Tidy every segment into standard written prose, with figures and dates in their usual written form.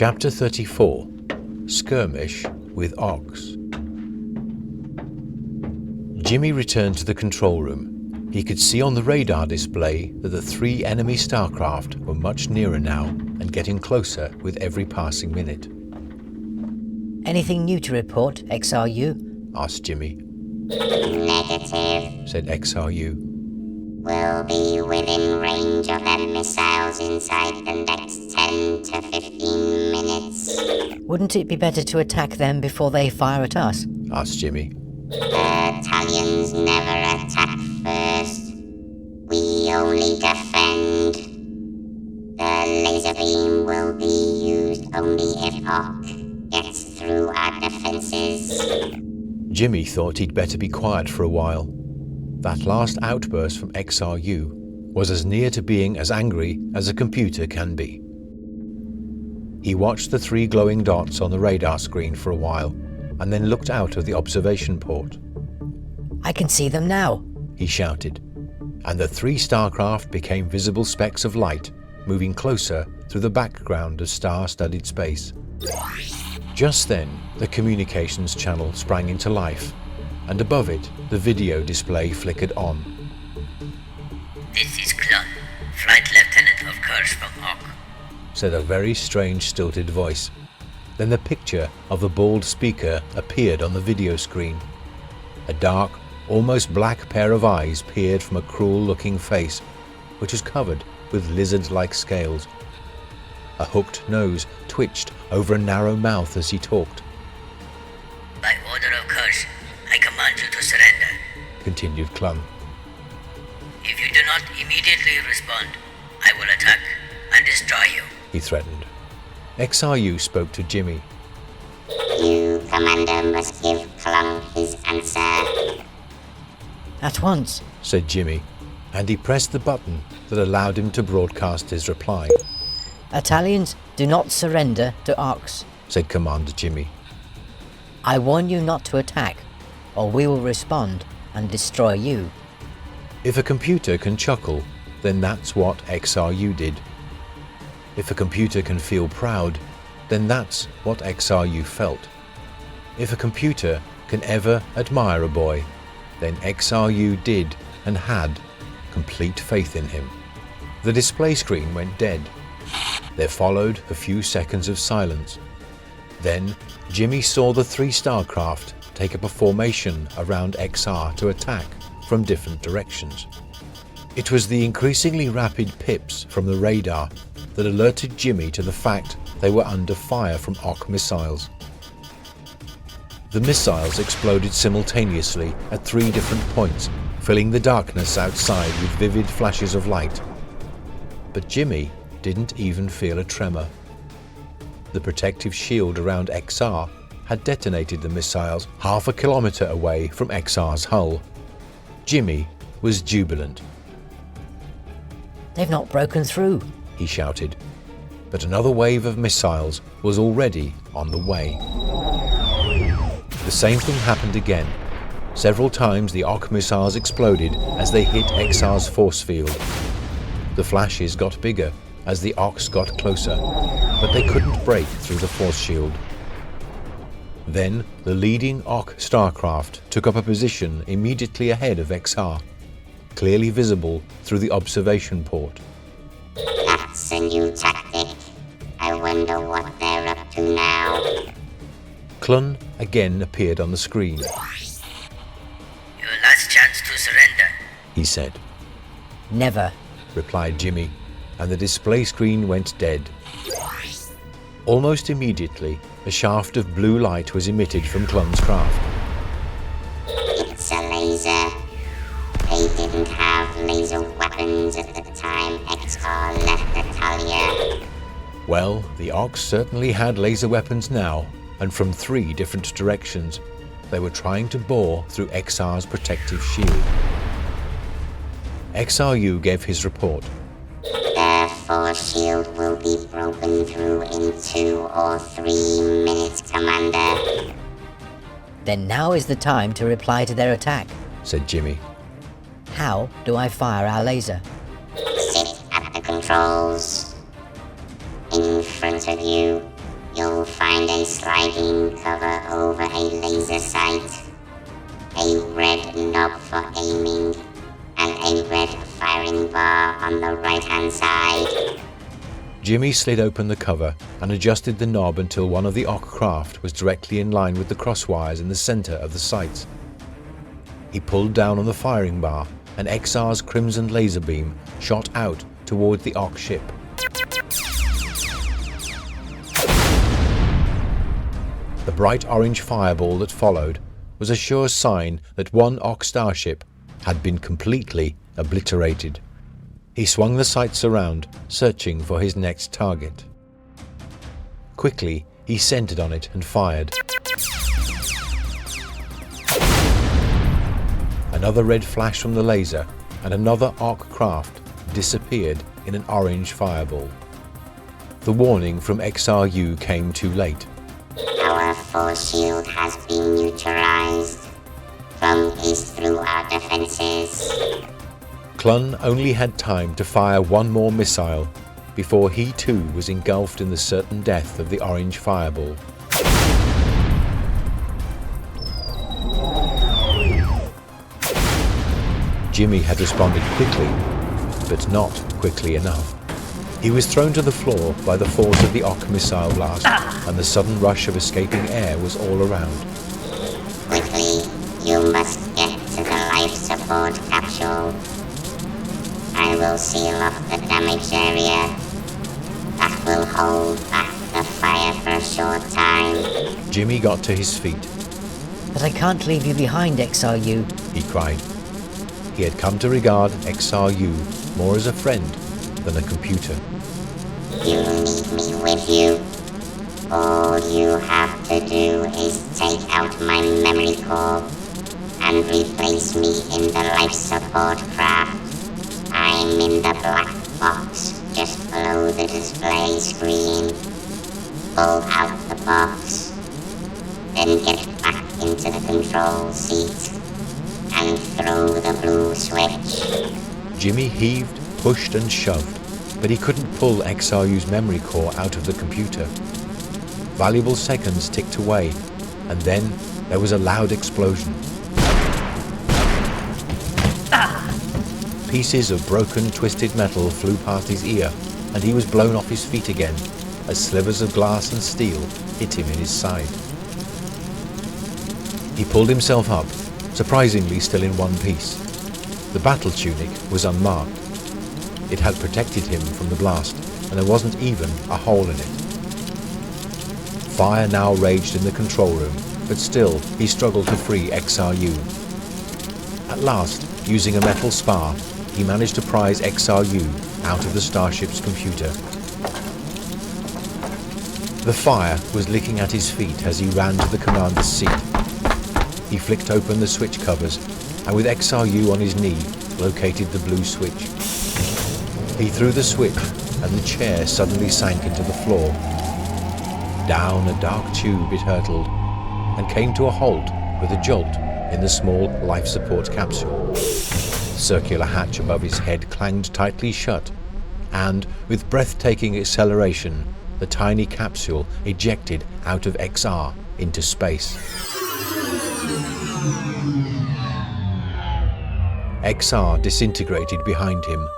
Chapter 34 Skirmish with Ox. Jimmy returned to the control room. He could see on the radar display that the 3 enemy starcraft were much nearer now and getting closer with every passing minute. Anything new to report, XRU? Asked Jimmy. Negative. Said XRU. We'll be within range of them missiles inside the next 10 to 15 minutes. Wouldn't it be better to attack them before they fire at us? Asked Jimmy. Battalions never attack first. We only defend. The laser beam will be used only if Ock gets through our defenses. Jimmy thought he'd better be quiet for a while. That last outburst from XRU was as near to being as angry as a computer can be. He watched the 3 glowing dots on the radar screen for a while and then looked out of the observation port. I can see them now, he shouted, and the 3 starcraft became visible specks of light moving closer through the background of star-studded space. Just then, the communications channel sprang into life, and above it, the video display flickered on. This is Clun, Flight Lieutenant of Kursh from Ock, said a very strange stilted voice. Then the picture of the bald speaker appeared on the video screen. A dark, almost black pair of eyes peered from a cruel-looking face, which was covered with lizard-like scales. A hooked nose twitched over a narrow mouth as he talked. By order of Kursh, I command you to surrender. Continued Clun. If you do not immediately respond, I will attack and destroy you, he threatened. XRU spoke to Jimmy. You, Commander, must give Clun his answer. at once, said Jimmy, and he pressed the button that allowed him to broadcast his reply. Italians do not surrender to Ox. Said Commander Jimmy. I warn you not to attack, or we will respond and destroy you. If a computer can chuckle, then that's what XRU did. If a computer can feel proud, then that's what XRU felt. If a computer can ever admire a boy, then XRU did and had complete faith in him. The display screen went dead. There followed a few seconds of silence. Then Jimmy saw the 3 starcraft take up a formation around XR to attack from different directions. It was the increasingly rapid pips from the radar that alerted Jimmy to the fact they were under fire from Ock missiles. The missiles exploded simultaneously at 3 different points, filling the darkness outside with vivid flashes of light. But Jimmy didn't even feel a tremor. The protective shield around XR had detonated the missiles half a kilometer away from XR's hull. Jimmy was jubilant. They've not broken through, he shouted, but another wave of missiles was already on the way. The same thing happened again. Several times the Ock missiles exploded as they hit XR's force field. The flashes got bigger as the Ocks got closer, but they couldn't break through the force shield. Then the leading Ock starcraft took up a position immediately ahead of XR, clearly visible through the observation port. That's a new tactic. I wonder what they're up to now. Clun again appeared on the screen. Your last chance to surrender, He said. never. Replied Jimmy, and the display screen went dead. Almost immediately, a shaft of blue light was emitted from Clun's craft. It's a laser. They didn't have laser weapons at the time XR left Italia. Well, the Ox certainly had laser weapons now, and from 3 different directions. They were trying to bore through XR's protective shield. XRU gave his report. Their force shield will be broken through in 2 or 3 minutes, Commander. Then now is the time to reply to their attack. Said Jimmy. How do I fire our laser? Sit at the controls. In front of you, you'll find a sliding cover over a laser sight, a red knob for aiming, and a red firing bar on the right-hand side. Jimmy slid open the cover and adjusted the knob until one of the Ock craft was directly in line with the crosswires in the center of the sights. He pulled down on the firing bar and XR's crimson laser beam shot out toward the Ock ship. The bright orange fireball that followed was a sure sign that one Ock starship had been completely obliterated. He swung the sights around, searching for his next target. Quickly, he centered on it and fired. Another red flash from the laser, and another Ock craft disappeared in an orange fireball. The warning from XRU came too late. Our force shield has been neutralized. Clun is through our defenses. Clun only had time to fire one more missile before he too was engulfed in the certain death of the orange fireball. Jimmy had responded quickly, but not quickly enough. He was thrown to the floor by the force of the Ock missile blast, and the sudden rush of escaping air was all around. Quickly, you must get to the life support capsule. I will seal off the damaged area. That will hold back the fire for a short time. Jimmy got to his feet. But I can't leave you behind, XRU. He cried. He had come to regard XRU more as a friend than a computer. You need me with you. All you have to do is take out my memory core and replace me in the life support craft. I'm in the black box just below the display screen. Pull out the box, then get back into the control seat and throw the blue switch. Jimmy heaved, pushed and shoved, but he couldn't pull XRU's memory core out of the computer. Valuable seconds ticked away, and then there was a loud explosion. Pieces of broken, twisted metal flew past his ear, and he was blown off his feet again, as slivers of glass and steel hit him in his side. He pulled himself up, surprisingly still in one piece. The battle tunic was unmarked. It had protected him from the blast, and there wasn't even a hole in it. Fire now raged in the control room, but still he struggled to free XRU. At last, using a metal spar, he managed to prise XRU out of the starship's computer. The fire was licking at his feet as he ran to the commander's seat. He flicked open the switch covers, and with XRU on his knee, located the blue switch. He threw the switch, and the chair suddenly sank into the floor. Down a dark tube it hurtled, and came to a halt with a jolt in the small life support capsule. The circular hatch above his head clanged tightly shut, and, with breathtaking acceleration, the tiny capsule ejected out of XR into space. XR disintegrated behind him.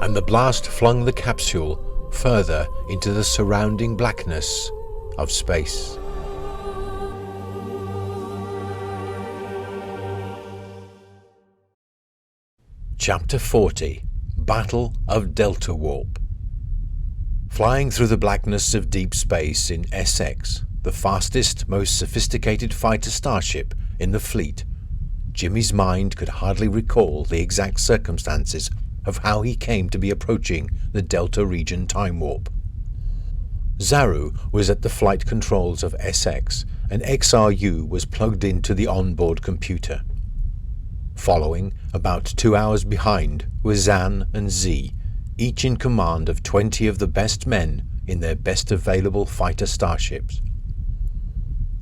And the blast flung the capsule further into the surrounding blackness of space. Chapter 40. Battle of Delta Warp. Flying through the blackness of deep space in SX, the fastest, most sophisticated fighter starship in the fleet, Jimmy's mind could hardly recall the exact circumstances of how he came to be approaching the Delta region time warp. Zaru was at the flight controls of SX, and XRU was plugged into the onboard computer. Following, about 2 hours behind, were Zan and Z, each in command of 20 of the best men in their best available fighter starships.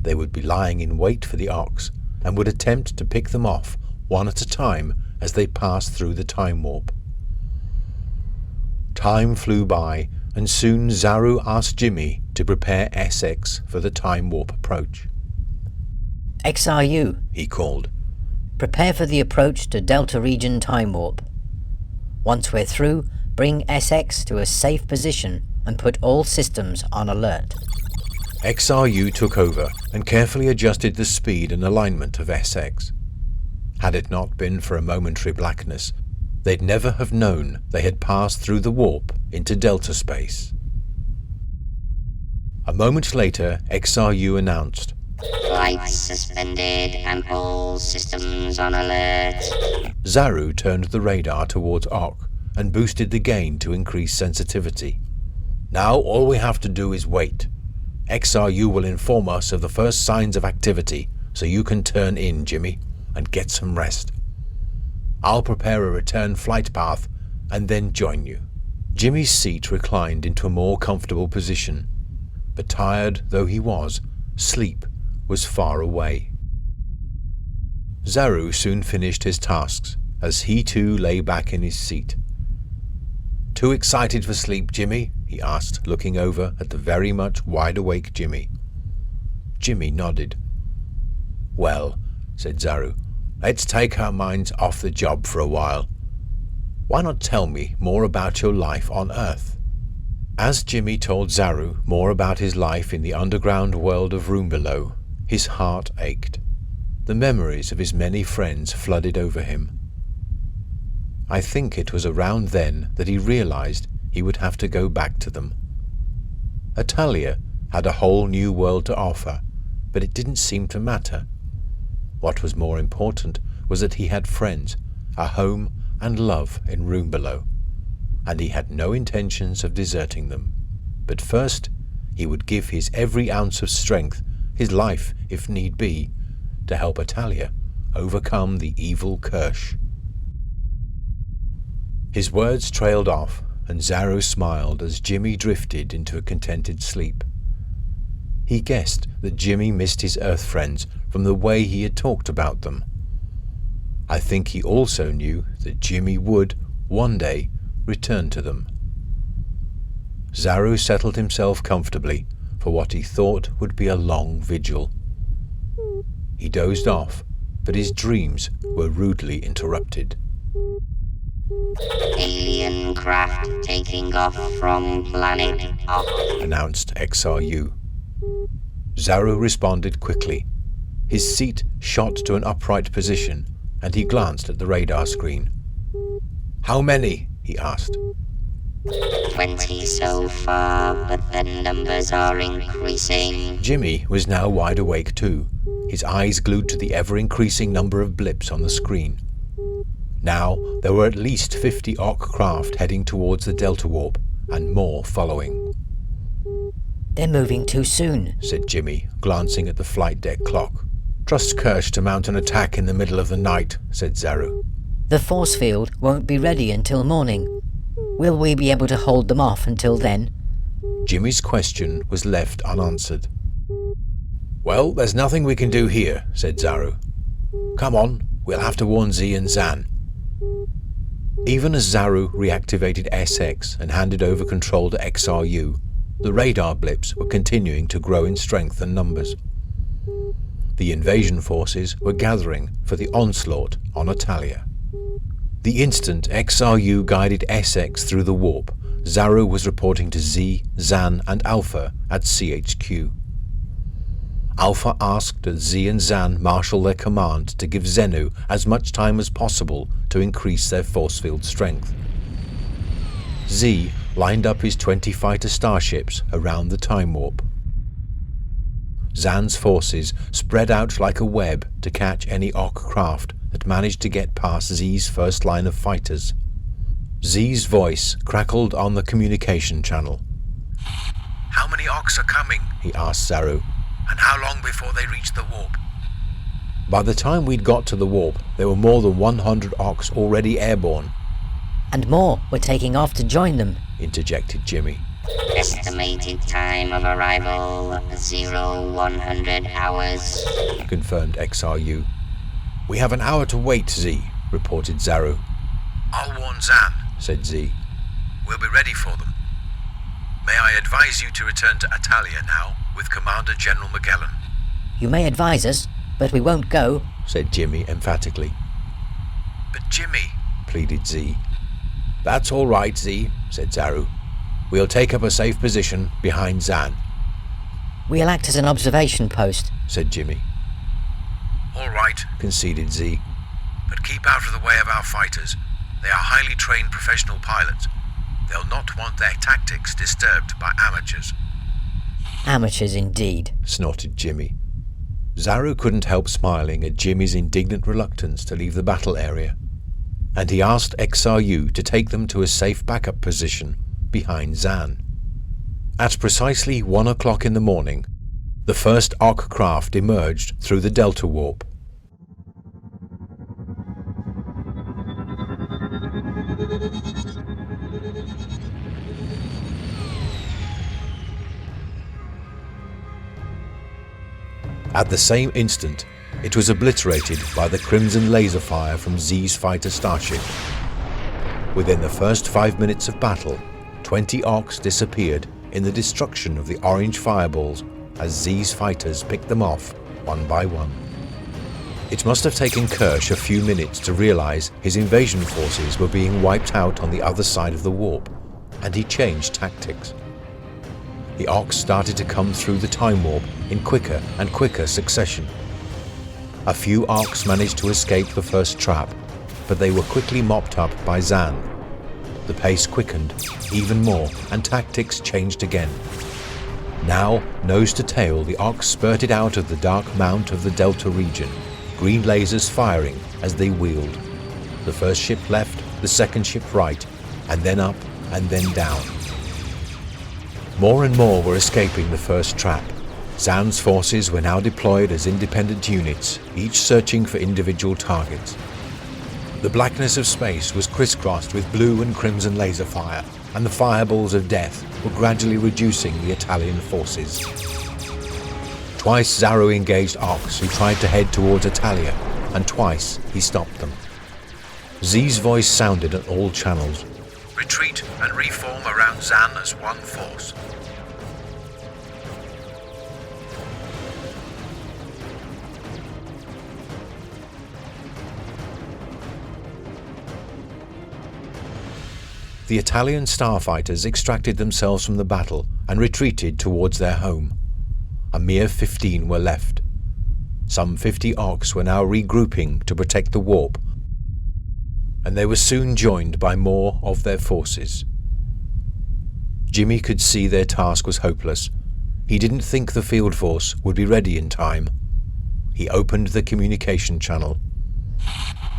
They would be lying in wait for the Ox, and would attempt to pick them off one at a time as they passed through the time warp. Time flew by, and soon Zaru asked Jimmy to prepare SX for the time warp approach. XRU, He called. prepare for the approach to Delta Region Time Warp. Once we're through, bring SX to a safe position and put all systems on alert. XRU took over and carefully adjusted the speed and alignment of SX. Had it not been for a momentary blackness, they'd never have known they had passed through the warp into Delta space. A moment later, XRU announced, Flight suspended and all systems on alert. Zaru turned the radar towards Ock and boosted the gain to increase sensitivity. Now all we have to do is wait. XRU will inform us of the first signs of activity, so you can turn in, Jimmy, and get some rest. I'll prepare a return flight path and then join you. Jimmy's seat reclined into a more comfortable position, but tired though he was, sleep was far away. Zaru soon finished his tasks, as he too lay back in his seat. Too excited for sleep, Jimmy? He asked, looking over at the very much wide-awake Jimmy. Jimmy nodded. Well, said Zaru, let's take our minds off the job for a while. Why not tell me more about your life on Earth? As Jimmy told Zaru more about his life in the underground world of Room Below, his heart ached. The memories of his many friends flooded over him. I think it was around then that he realized he would have to go back to them. Atalia had a whole new world to offer, but it didn't seem to matter. What was more important was that he had friends, a home and love in Room Below, and he had no intentions of deserting them. But first, he would give his every ounce of strength, his life if need be, to help Atalia overcome the evil Kirsch. His words trailed off, and Zaru smiled as Jimmy drifted into a contented sleep. He guessed that Jimmy missed his Earth friends from the way he had talked about them. I think he also knew that Jimmy would, one day, return to them. Zaru settled himself comfortably for what he thought would be a long vigil. He dozed off, but his dreams were rudely interrupted. Alien craft taking off from planet Ock, announced XRU. Zaru responded quickly. His seat shot to an upright position, and he glanced at the radar screen. How many? He asked. 20 so far, but the numbers are increasing. Jimmy was now wide awake too, his eyes glued to the ever-increasing number of blips on the screen. Now there were at least 50 Ock craft heading towards the Delta Warp, and more following. They're moving too soon, said Jimmy, glancing at the flight deck clock. Trust Kirsch to mount an attack in the middle of the night, said Zaru. The force field won't be ready until morning. Will we be able to hold them off until then? Jimmy's question was left unanswered. Well, there's nothing we can do here, said Zaru. Come on, we'll have to warn Z and Zan. Even as Zaru reactivated SX and handed over control to XRU, the radar blips were continuing to grow in strength and numbers. The invasion forces were gathering for the onslaught on Atalia. The instant XRU guided SX through the warp, Zaru was reporting to Z, Zan and Alpha at CHQ. Alpha asked that Z and Zan marshal their command to give Zenu as much time as possible to increase their force field strength. Z lined up his 20 fighter starships around the time warp. Zan's forces spread out like a web to catch any Ock craft that managed to get past Z's first line of fighters. Z's voice crackled on the communication channel. How many Ocks are coming? He asked Zaru. And how long before they reach the warp? By the time we'd got to the warp, there were more than 100 Ocks already airborne. And more were taking off to join them, interjected Jimmy. Estimated time of arrival 0100 hours, confirmed XRU. We have an hour to wait, Z, reported Zaru. I'll warn Zan, said Z. We'll be ready for them. May I advise you to return to Atalia now with Commander General Magellan? You may advise us, but we won't go, said Jimmy emphatically. But Jimmy, pleaded Z. That's all right, Z, said Zaru. We'll take up a safe position behind Zan. We'll act as an observation post, said Jimmy. All right, conceded Z. But keep out of the way of our fighters. They are highly trained professional pilots. They'll not want their tactics disturbed by amateurs. Amateurs indeed, snorted Jimmy. Zaru couldn't help smiling at Jimmy's indignant reluctance to leave the battle area, and he asked XRU to take them to a safe backup position behind Zan. At precisely 1 o'clock in the morning, the first Ark craft emerged through the Delta Warp. At the same instant, it was obliterated by the crimson laser fire from Z's fighter starship. Within the first 5 minutes of battle, 20 Arks disappeared in the destruction of the orange fireballs as Z's fighters picked them off one by one. It must have taken Kirsch a few minutes to realize his invasion forces were being wiped out on the other side of the warp, and he changed tactics. The Arks started to come through the time warp in quicker and quicker succession. A few Arks managed to escape the first trap, but they were quickly mopped up by Zan. The pace quickened even more, and tactics changed again. Now, nose to tail, the Arks spurted out of the dark mount of the Delta region, green lasers firing as they wheeled. The first ship left, the second ship right, and then up and then down. More and more were escaping the first trap. Zan's forces were now deployed as independent units, each searching for individual targets. The blackness of space was crisscrossed with blue and crimson laser fire, and the fireballs of death were gradually reducing the Italian forces. Twice Zaru engaged Arks who tried to head towards Atalia, and twice he stopped them. Z's voice sounded at all channels. Retreat and reform around Zan as one force. The Italian starfighters extracted themselves from the battle and retreated towards their home. A mere 15 were left. Some 50 Arks were now regrouping to protect the warp, and they were soon joined by more of their forces. Jimmy could see their task was hopeless. He didn't think the field force would be ready in time. He opened the communication channel.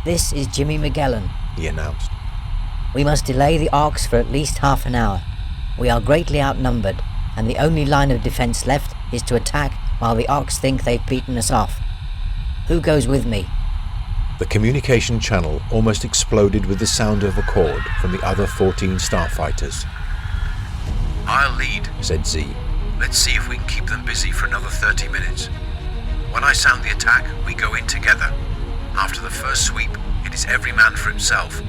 This is Jimmy Magellan, he announced. We must delay the Arks for at least half an hour. We are greatly outnumbered, and the only line of defense left is to attack while the Arks think they've beaten us off. Who goes with me? The communication channel almost exploded with the sound of a chord from the other 14 starfighters. I'll lead, said Z. Let's see if we can keep them busy for another 30 minutes. When I sound the attack, we go in together. After the first sweep, it is every man for himself.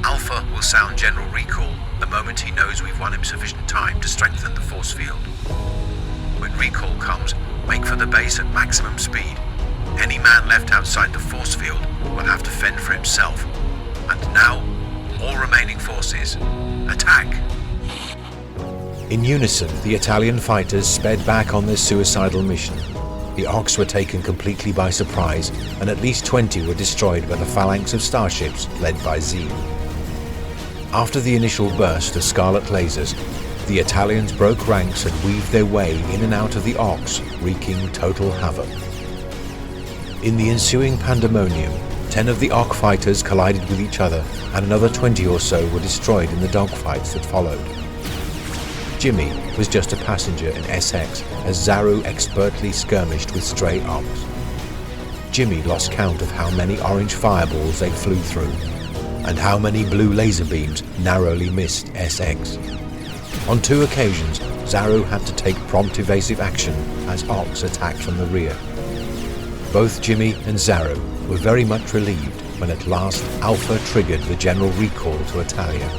Alpha will sound general recall the moment he knows we've won him sufficient time to strengthen the force field. When recall comes, make for the base at maximum speed. Any man left outside the force field will have to fend for himself. And now, all remaining forces, attack! In unison, the Italian fighters sped back on their suicidal mission. The Arks were taken completely by surprise, and at least 20 were destroyed by the phalanx of starships led by Z. After the initial burst of scarlet lasers, the Italians broke ranks and weaved their way in and out of the Arks, wreaking total havoc. In the ensuing pandemonium, 10 of the Ark fighters collided with each other, and another 20 or so were destroyed in the dogfights that followed. Jimmy was just a passenger in SX as Zaru expertly skirmished with stray Arks. Jimmy lost count of how many orange fireballs they flew through, and how many blue laser beams narrowly missed SX. On 2 occasions, Zaru had to take prompt evasive action as Arks attacked from the rear. Both Jimmy and Zaru were very much relieved when at last Alpha triggered the general recall to Atalia.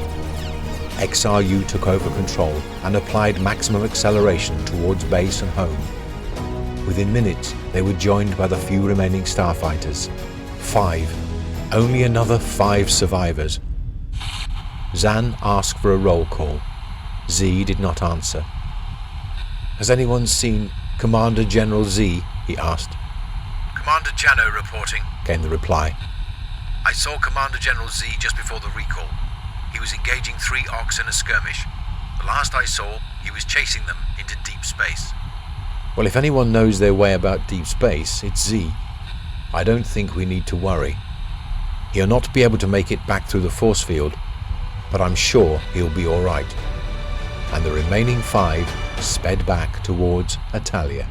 XRU took over control and applied maximum acceleration towards base and home. Within minutes, they were joined by the few remaining starfighters. 5. Only another 5 survivors. Zan asked for a roll call. Z did not answer. "Has anyone seen Commander General Z?" he asked. Commander Jano reporting. Came the reply. I saw Commander General Z just before the recall. He was engaging 3 Ox in a skirmish. The last I saw, he was chasing them into deep space. Well, if anyone knows their way about deep space, it's Z. I don't think we need to worry. He'll not be able to make it back through the force field, but I'm sure he'll be all right. And the remaining 5 sped back towards Atalia.